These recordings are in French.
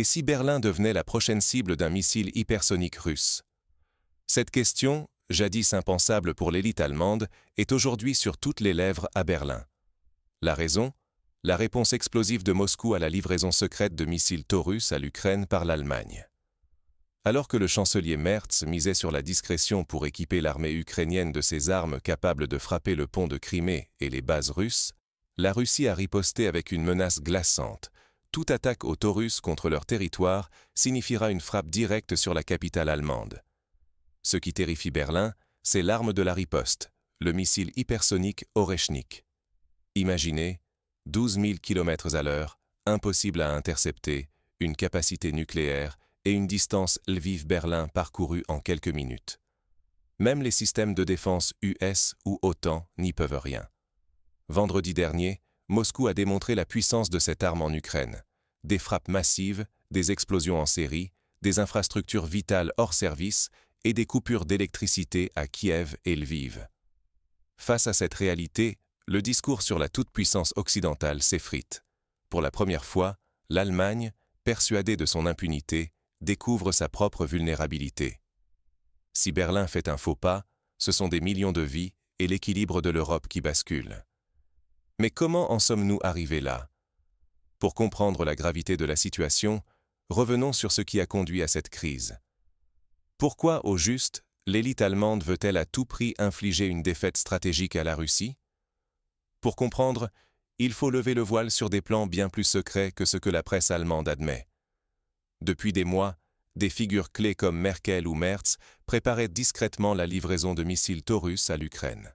Et si Berlin devenait la prochaine cible d'un missile hypersonique russe? Cette question, jadis impensable pour l'élite allemande, est aujourd'hui sur toutes les lèvres à Berlin. La raison? La réponse explosive de Moscou à la livraison secrète de missiles Taurus à l'Ukraine par l'Allemagne. Alors que le chancelier Merz misait sur la discrétion pour équiper l'armée ukrainienne de ses armes capables de frapper le pont de Crimée et les bases russes, la Russie a riposté avec une menace glaçante. Toute attaque aux Taurus contre leur territoire signifiera une frappe directe sur la capitale allemande. Ce qui terrifie Berlin, c'est l'arme de la riposte, le missile hypersonique Oreshnik. Imaginez, 12 000 km/h, impossible à intercepter, une capacité nucléaire et une distance Lviv-Berlin parcourue en quelques minutes. Même les systèmes de défense US ou OTAN n'y peuvent rien. Vendredi dernier, Moscou a démontré la puissance de cette arme en Ukraine. Des frappes massives, des explosions en série, des infrastructures vitales hors service et des coupures d'électricité à Kiev et Lviv. Face à cette réalité, le discours sur la toute-puissance occidentale s'effrite. Pour la première fois, l'Allemagne, persuadée de son impunité, découvre sa propre vulnérabilité. Si Berlin fait un faux pas, ce sont des millions de vies et l'équilibre de l'Europe qui basculent. Mais comment en sommes-nous arrivés là? Pour comprendre la gravité de la situation, revenons sur ce qui a conduit à cette crise. Pourquoi, au juste, l'élite allemande veut-elle à tout prix infliger une défaite stratégique à la Russie? Pour comprendre, il faut lever le voile sur des plans bien plus secrets que ce que la presse allemande admet. Depuis des mois, des figures clés comme Merkel ou Merz préparaient discrètement la livraison de missiles Taurus à l'Ukraine.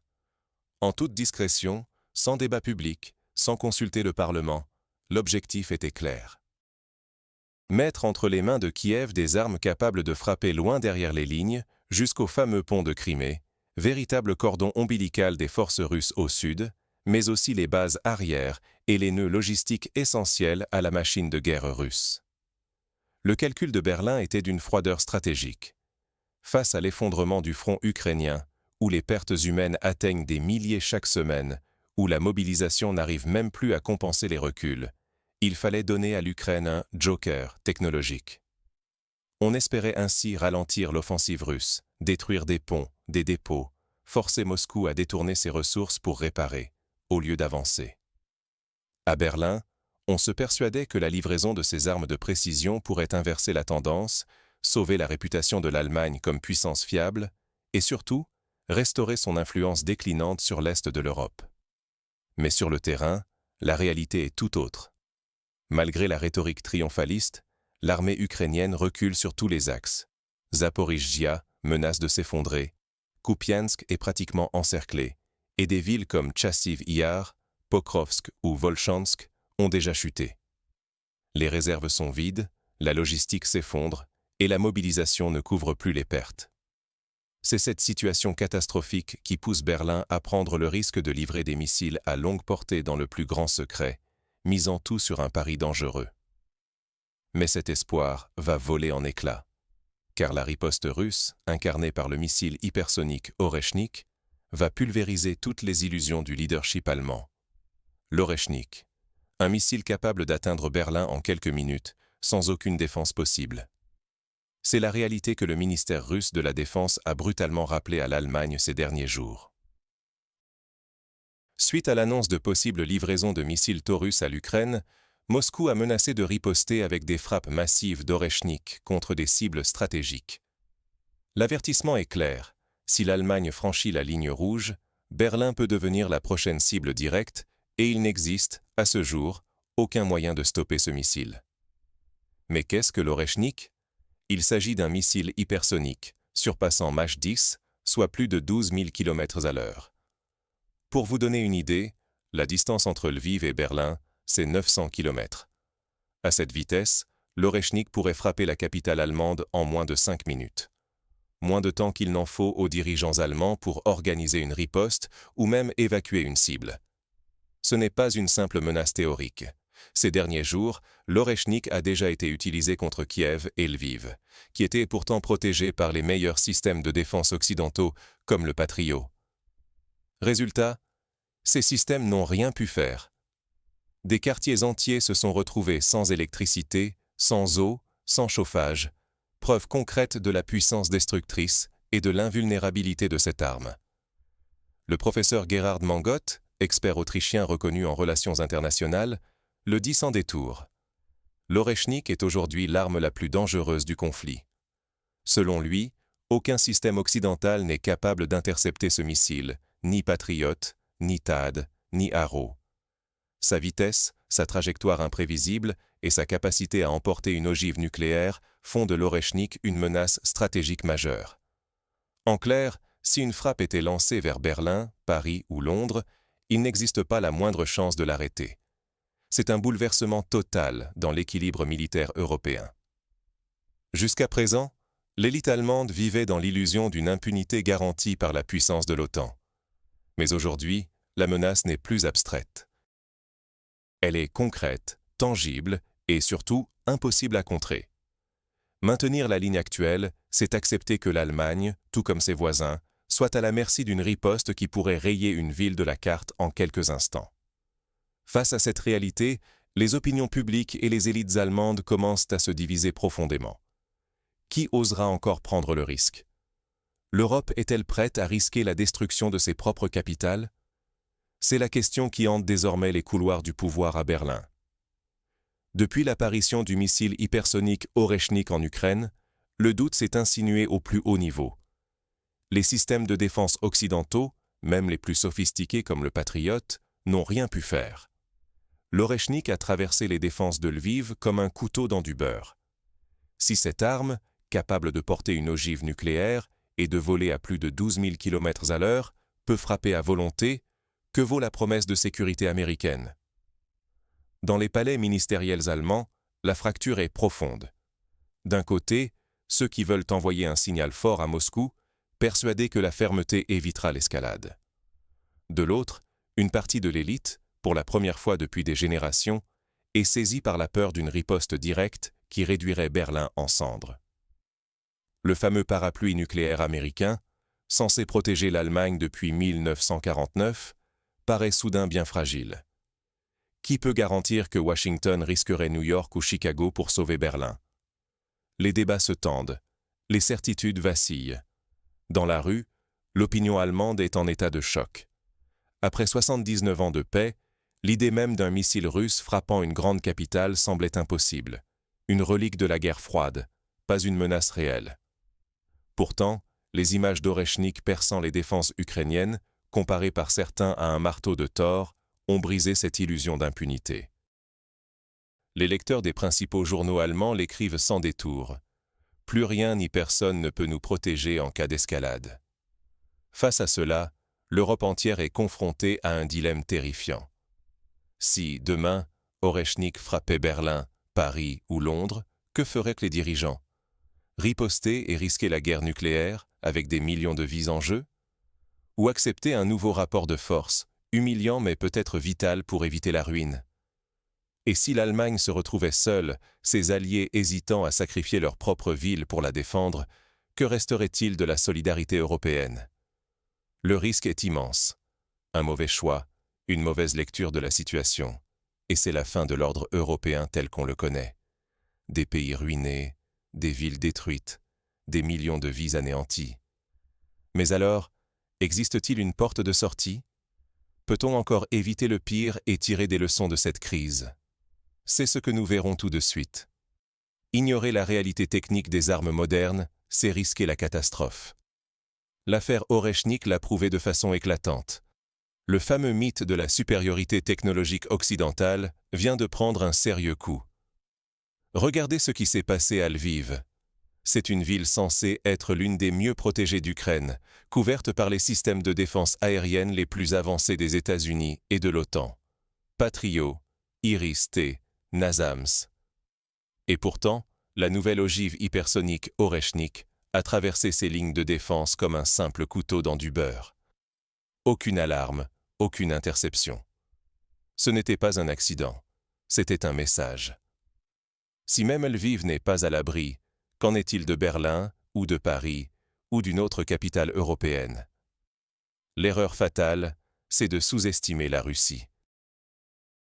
En toute discrétion, sans débat public, sans consulter le Parlement, l'objectif était clair. Mettre entre les mains de Kiev des armes capables de frapper loin derrière les lignes, jusqu'au fameux pont de Crimée, véritable cordon ombilical des forces russes au sud, mais aussi les bases arrières et les nœuds logistiques essentiels à la machine de guerre russe. Le calcul de Berlin était d'une froideur stratégique. Face à l'effondrement du front ukrainien, où les pertes humaines atteignent des milliers chaque semaine, où la mobilisation n'arrive même plus à compenser les reculs, il fallait donner à l'Ukraine un « joker » technologique. On espérait ainsi ralentir l'offensive russe, détruire des ponts, des dépôts, forcer Moscou à détourner ses ressources pour réparer, au lieu d'avancer. À Berlin, on se persuadait que la livraison de ces armes de précision pourrait inverser la tendance, sauver la réputation de l'Allemagne comme puissance fiable et surtout, restaurer son influence déclinante sur l'Est de l'Europe. Mais sur le terrain, la réalité est tout autre. Malgré la rhétorique triomphaliste, l'armée ukrainienne recule sur tous les axes. Zaporijjia menace de s'effondrer, Kupiansk est pratiquement encerclée, et des villes comme Tchassiv Yar, Pokrovsk ou Volchansk ont déjà chuté. Les réserves sont vides, la logistique s'effondre et la mobilisation ne couvre plus les pertes. C'est cette situation catastrophique qui pousse Berlin à prendre le risque de livrer des missiles à longue portée dans le plus grand secret, misant tout sur un pari dangereux. Mais cet espoir va voler en éclats, car la riposte russe, incarnée par le missile hypersonique Oreshnik, va pulvériser toutes les illusions du leadership allemand. L'Oreshnik, un missile capable d'atteindre Berlin en quelques minutes, sans aucune défense possible. C'est la réalité que le ministère russe de la Défense a brutalement rappelé à l'Allemagne ces derniers jours. Suite à l'annonce de possibles livraisons de missiles Taurus à l'Ukraine, Moscou a menacé de riposter avec des frappes massives d'Oreshnik contre des cibles stratégiques. L'avertissement est clair, si l'Allemagne franchit la ligne rouge, Berlin peut devenir la prochaine cible directe et il n'existe, à ce jour, aucun moyen de stopper ce missile. Mais qu'est-ce que l'Oreshnik? Il s'agit d'un missile hypersonique, surpassant Mach 10, soit plus de 12 000 km/h. Pour vous donner une idée, la distance entre Lviv et Berlin, c'est 900 km. À cette vitesse, l'Oreshnik pourrait frapper la capitale allemande en moins de 5 minutes. Moins de temps qu'il n'en faut aux dirigeants allemands pour organiser une riposte ou même évacuer une cible. Ce n'est pas une simple menace théorique. Ces derniers jours, l'Oreshnik a déjà été utilisé contre Kiev et Lviv, qui étaient pourtant protégés par les meilleurs systèmes de défense occidentaux, comme le Patriot. Résultat, ces systèmes n'ont rien pu faire. Des quartiers entiers se sont retrouvés sans électricité, sans eau, sans chauffage, preuve concrète de la puissance destructrice et de l'invulnérabilité de cette arme. Le professeur Gerhard Mangotte, expert autrichien reconnu en relations internationales, le dit sans détour. L'Orechnik est aujourd'hui l'arme la plus dangereuse du conflit. Selon lui, aucun système occidental n'est capable d'intercepter ce missile, ni Patriot, ni THAAD, ni Arrow. Sa vitesse, sa trajectoire imprévisible et sa capacité à emporter une ogive nucléaire font de l'Orechnik une menace stratégique majeure. En clair, si une frappe était lancée vers Berlin, Paris ou Londres, il n'existe pas la moindre chance de l'arrêter. C'est un bouleversement total dans l'équilibre militaire européen. Jusqu'à présent, l'élite allemande vivait dans l'illusion d'une impunité garantie par la puissance de l'OTAN. Mais aujourd'hui, la menace n'est plus abstraite. Elle est concrète, tangible et surtout impossible à contrer. Maintenir la ligne actuelle, c'est accepter que l'Allemagne, tout comme ses voisins, soit à la merci d'une riposte qui pourrait rayer une ville de la carte en quelques instants. Face à cette réalité, les opinions publiques et les élites allemandes commencent à se diviser profondément. Qui osera encore prendre le risque? L'Europe est-elle prête à risquer la destruction de ses propres capitales? C'est la question qui hante désormais les couloirs du pouvoir à Berlin. Depuis l'apparition du missile hypersonique Orechnik en Ukraine, le doute s'est insinué au plus haut niveau. Les systèmes de défense occidentaux, même les plus sophistiqués comme le Patriot, n'ont rien pu faire. L'Orechnik a traversé les défenses de Lviv comme un couteau dans du beurre. Si cette arme, capable de porter une ogive nucléaire et de voler à plus de 12 000 km/h, peut frapper à volonté, que vaut la promesse de sécurité américaine? Dans les palais ministériels allemands, la fracture est profonde. D'un côté, ceux qui veulent envoyer un signal fort à Moscou, persuadés que la fermeté évitera l'escalade. De l'autre, une partie de l'élite, pour la première fois depuis des générations, est saisie par la peur d'une riposte directe qui réduirait Berlin en cendres. Le fameux parapluie nucléaire américain, censé protéger l'Allemagne depuis 1949, paraît soudain bien fragile. Qui peut garantir que Washington risquerait New York ou Chicago pour sauver Berlin? Les débats se tendent, les certitudes vacillent. Dans la rue, l'opinion allemande est en état de choc. Après 79 ans de paix, l'idée même d'un missile russe frappant une grande capitale semblait impossible. Une relique de la guerre froide, pas une menace réelle. Pourtant, les images d'Orechnik perçant les défenses ukrainiennes, comparées par certains à un marteau de Thor, ont brisé cette illusion d'impunité. Les lecteurs des principaux journaux allemands l'écrivent sans détour. Plus rien ni personne ne peut nous protéger en cas d'escalade. Face à cela, l'Europe entière est confrontée à un dilemme terrifiant. Si, demain, Orechnik frappait Berlin, Paris ou Londres, que feraient les dirigeants? Riposter et risquer la guerre nucléaire, avec des millions de vies en jeu? Ou accepter un nouveau rapport de force, humiliant mais peut-être vital pour éviter la ruine? Et si l'Allemagne se retrouvait seule, ses alliés hésitant à sacrifier leur propre ville pour la défendre, que resterait-il de la solidarité européenne? Le risque est immense. Un mauvais choix, une mauvaise lecture de la situation, et c'est la fin de l'ordre européen tel qu'on le connaît. Des pays ruinés, des villes détruites, des millions de vies anéanties. Mais alors, existe-t-il une porte de sortie? Peut-on encore éviter le pire et tirer des leçons de cette crise? C'est ce que nous verrons tout de suite. Ignorer la réalité technique des armes modernes, c'est risquer la catastrophe. L'affaire Orechnik l'a prouvé de façon éclatante. Le fameux mythe de la supériorité technologique occidentale vient de prendre un sérieux coup. Regardez ce qui s'est passé à Lviv. C'est une ville censée être l'une des mieux protégées d'Ukraine, couverte par les systèmes de défense aérienne les plus avancés des États-Unis et de l'OTAN. Patriot, Iris-T, NASAMS. Et pourtant, la nouvelle ogive hypersonique Orechnik a traversé ces lignes de défense comme un simple couteau dans du beurre. Aucune alarme, aucune interception. Ce n'était pas un accident, c'était un message. Si même Lviv n'est pas à l'abri, qu'en est-il de Berlin, ou de Paris, ou d'une autre capitale européenne? L'erreur fatale, c'est de sous-estimer la Russie.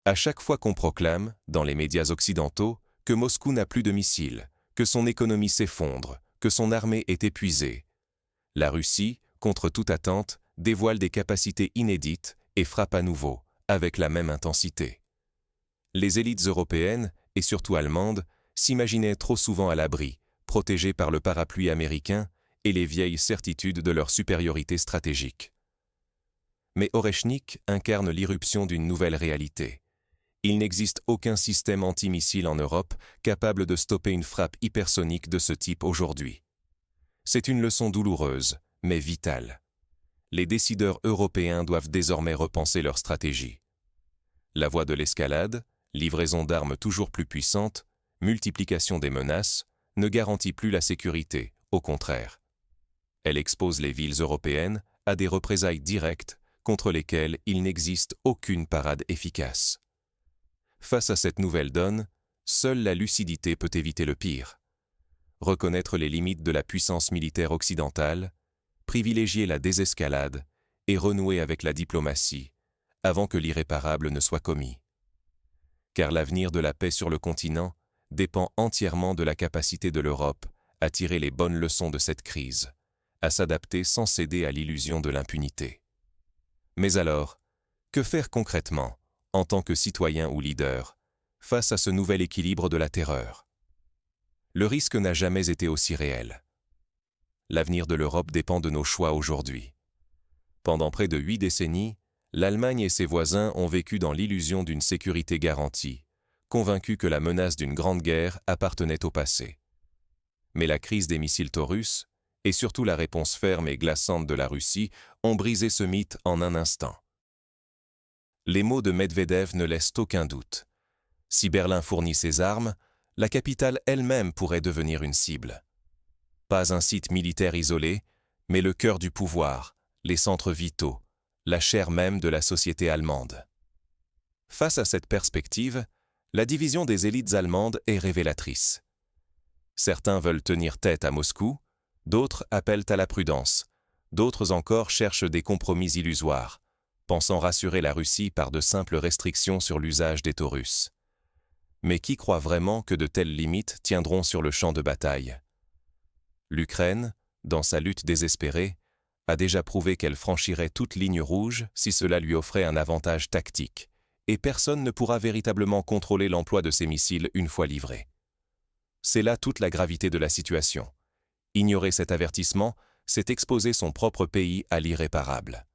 À chaque fois qu'on proclame, dans les médias occidentaux, que Moscou n'a plus de missiles, que son économie s'effondre, que son armée est épuisée. La Russie, contre toute attente, dévoile des capacités inédites et frappe à nouveau, avec la même intensité. Les élites européennes, et surtout allemandes, s'imaginaient trop souvent à l'abri, protégées par le parapluie américain et les vieilles certitudes de leur supériorité stratégique. Mais Oreschnik incarne l'irruption d'une nouvelle réalité. Il n'existe aucun système antimissile en Europe capable de stopper une frappe hypersonique de ce type aujourd'hui. C'est une leçon douloureuse, mais vitale. Les décideurs européens doivent désormais repenser leur stratégie. La voie de l'escalade, livraison d'armes toujours plus puissantes, multiplication des menaces, ne garantit plus la sécurité, au contraire. Elle expose les villes européennes à des représailles directes contre lesquelles il n'existe aucune parade efficace. Face à cette nouvelle donne, seule la lucidité peut éviter le pire. Reconnaître les limites de la puissance militaire occidentale, privilégier la désescalade et renouer avec la diplomatie, avant que l'irréparable ne soit commis. Car l'avenir de la paix sur le continent dépend entièrement de la capacité de l'Europe à tirer les bonnes leçons de cette crise, à s'adapter sans céder à l'illusion de l'impunité. Mais alors, que faire concrètement, en tant que citoyen ou leader, face à ce nouvel équilibre de la terreur? Le risque n'a jamais été aussi réel. L'avenir de l'Europe dépend de nos choix aujourd'hui. Pendant près de 8 décennies, l'Allemagne et ses voisins ont vécu dans l'illusion d'une sécurité garantie, convaincus que la menace d'une grande guerre appartenait au passé. Mais la crise des missiles Taurus, et surtout la réponse ferme et glaçante de la Russie, ont brisé ce mythe en un instant. Les mots de Medvedev ne laissent aucun doute. Si Berlin fournit ses armes, la capitale elle-même pourrait devenir une cible. Pas un site militaire isolé, mais le cœur du pouvoir, les centres vitaux, la chair même de la société allemande. Face à cette perspective, la division des élites allemandes est révélatrice. Certains veulent tenir tête à Moscou, d'autres appellent à la prudence, d'autres encore cherchent des compromis illusoires, pensant rassurer la Russie par de simples restrictions sur l'usage des Taurus. Mais qui croit vraiment que de telles limites tiendront sur le champ de bataille? L'Ukraine, dans sa lutte désespérée, a déjà prouvé qu'elle franchirait toute ligne rouge si cela lui offrait un avantage tactique, et personne ne pourra véritablement contrôler l'emploi de ces missiles une fois livrés. C'est là toute la gravité de la situation. Ignorer cet avertissement, c'est exposer son propre pays à l'irréparable.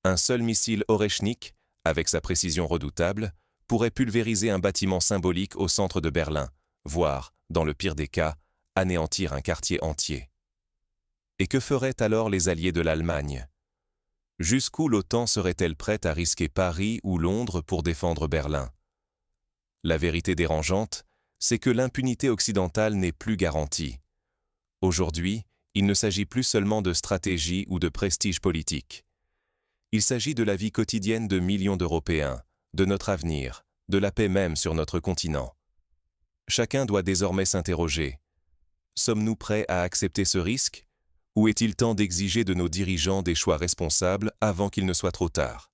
Un seul missile Oreschnik, avec sa précision redoutable, pourrait pulvériser un bâtiment symbolique au centre de Berlin, voire, dans le pire des cas, anéantir un quartier entier. Et que feraient alors les alliés de l'Allemagne? Jusqu'où l'OTAN serait-elle prête à risquer Paris ou Londres pour défendre Berlin? La vérité dérangeante, c'est que l'impunité occidentale n'est plus garantie. Aujourd'hui, il ne s'agit plus seulement de stratégie ou de prestige politique. Il s'agit de la vie quotidienne de millions d'Européens, de notre avenir, de la paix même sur notre continent. Chacun doit désormais s'interroger. Sommes-nous prêts à accepter ce risque? Ou est-il temps d'exiger de nos dirigeants des choix responsables avant qu'il ne soit trop tard?